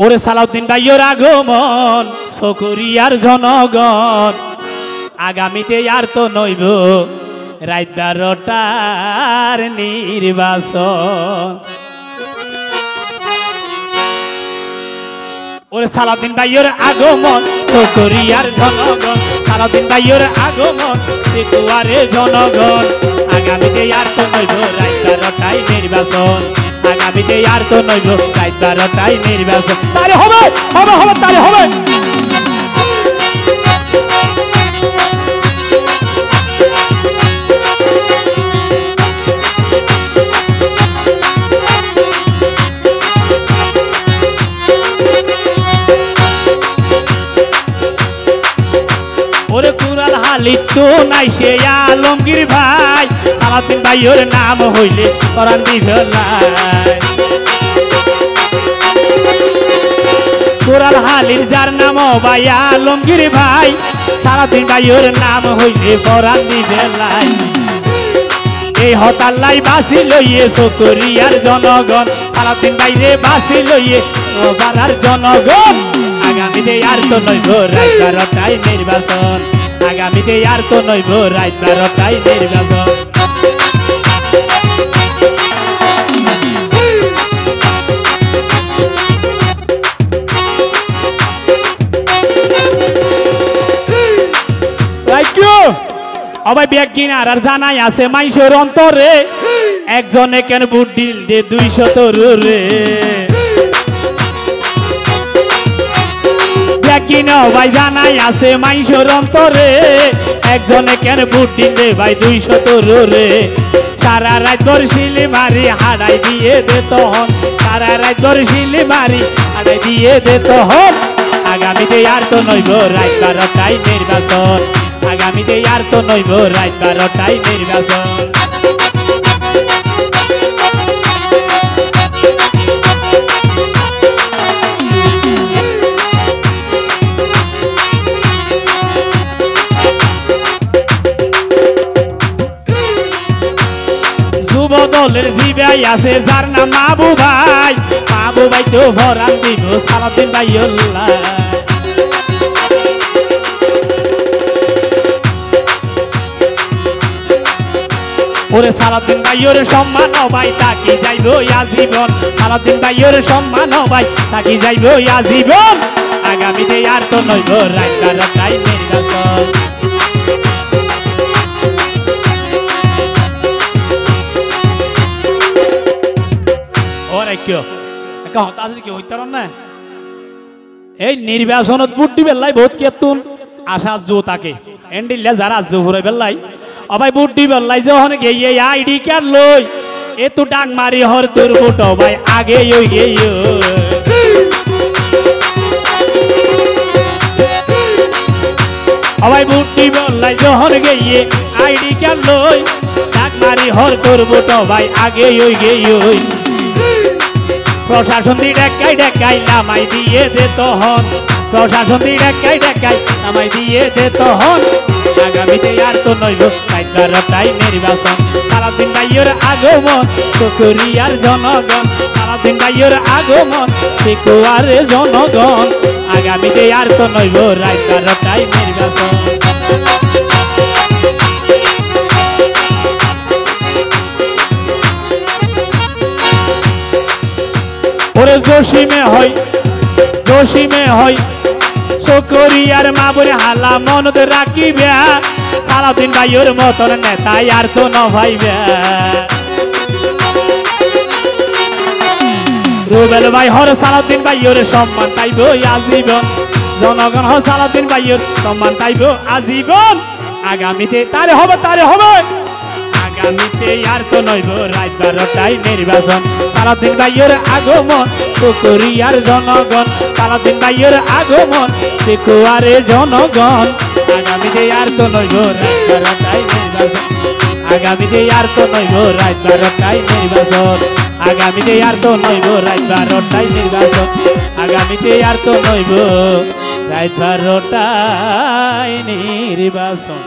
ওরে সালাউদ্দিন ভাইয়ের আগমন চকরিয়ার জনগণ আগামীতে আর তো নইব রাত 12টার নির্বাচন। ওরে সালাউদ্দিন ভাইয়ের আগমন চকরিয়ার জনগণ সালাউদ্দিন ভাইয়ের আগমন চকরিয়ারে জনগণ আগামীতে আর তো নইব রাত 12টায় নির্বাচন আগামীতে আর তো নইব রাত 12টায় নির্বাচন। তারে হবে হবে হবে তারে হবে। ওরে কুরাল হালি তো নাই সে আলমগীর ভাই সালাউদ্দিন ভাইয়ের নাম হইলে কোরআন দিবেলাই। কুরাল হালির যার নাম ভাই আলমগীর ভাই সালাউদ্দিন ভাইয়ের নাম হইলে কোরআন দিবেলাই। এই হতাল্লাই বাসি লইয়ে চকরিয়ার জনগণ সালাউদ্দিন ভাইরে বাসি লইয়ে বাজার জনগণ আগামীতে আর তো নইব রাত 12টায় নির্বাচন আগামীতে আর তো নইব রাত 12টায় নির্বাচন। অবাই ব্যাগিনার আর জানাই আছে মাইশের অন্তরে একজনে কেন বুট ডিল দে 200 রে ব্যাগিনা ভাই জানাই আছে মাইশের অন্তরে একজনে কেন বুট ডিল দে ভাই 200 রে সারা রাত বর্ষিলি মারি হাড়াই দিয়ে দে তখন সারা রাত বর্ষিলি মারি হাড়াই দিয়ে দে তখন আগামীতে আর তো নইব রাত 12টায় নির্বাচন আগামীতে আর তো নইব রাত 12টায় নির্বাচন। যুব দলের জিবাই আছে যার নাম মাবু ভাই তো ভরান দিব সালাউদ্দিন ভাইয়ের। ওরে সালাউদ্দিন ভাইয়ের সম্মান ভাই তাকি যাইব আজীবন সালাউদ্দিন ভাইয়ের সম্মান ভাই তাকি যাইব আজীবন আগামীতে আর তো নইব রাত 12টায় নির্বাচন। ওরে কেউ একা হতাশ কি হইতার না এই নির্বাচনত ভোট দিবে লাই বহুত কেতুন আশা জো তাকে এন্ডিল্লা যারা জো ফুরে বেলাই অবাই ভোট দিবে লাই যখন গিয়ে আইডি কার্ড লই এ তো ডাক মারি হর তোর ভোট ভাই আগে ওই গিয়ে অবাই ভোট দিবে লাই যখন গিয়ে আইডি কার্ড লই ডাক মারি হর তোর ভোট ভাই আগে ওই গিয়ে প্রশাসন দি ডেকাই নামাই দিয়ে দে তখন প্রশাসন দি ডেকাই নামাই দিয়ে দে তখন আগামীতে আর তো নইব রাত 12টায় নির্বাচন সালাউদ্দিন ভাইয়ের আগমন চকরিয়ার জনগণ সালাউদ্দিন ভাইয়ের আগমন চকরিয়ারে জনগণ আগামীতে আর তো নইব রাত 12টায় নির্বাচন। ওরে জসিমে হয় চকরিয়ার মাবুরে হালা মনত রাখিবে সালাউদ্দিন ভাইয়ের মতন নেতা আর তো নভাইবে রুবেল ভাই হর সালাউদ্দিন ভাইয়ের সম্মান পাইব আজীবন জনগণ হর সালাউদ্দিন ভাইয়ের সম্মান পাইব আজীবন আগামীতে তারে হবে আগামীতে আর তো নইব রাত 12টায় নির্বাচন সালাউদ্দিন ভাইয়ের আগমন চকরিয়ার জনগণ সালাউদ্দিন ভাইয়ের আগমন চকরিয়ারে জনগণ আগামীতে আর তো নইব রাত 12টায় নির্বাচন আগামীতে আর তো নইব রাত 12টায় নির্বাচন আগামীতে আর তো নইব রাত 12টায় নির্বাচন আগামীতে আর তো নইব রাত 12টায় নির্বাচন।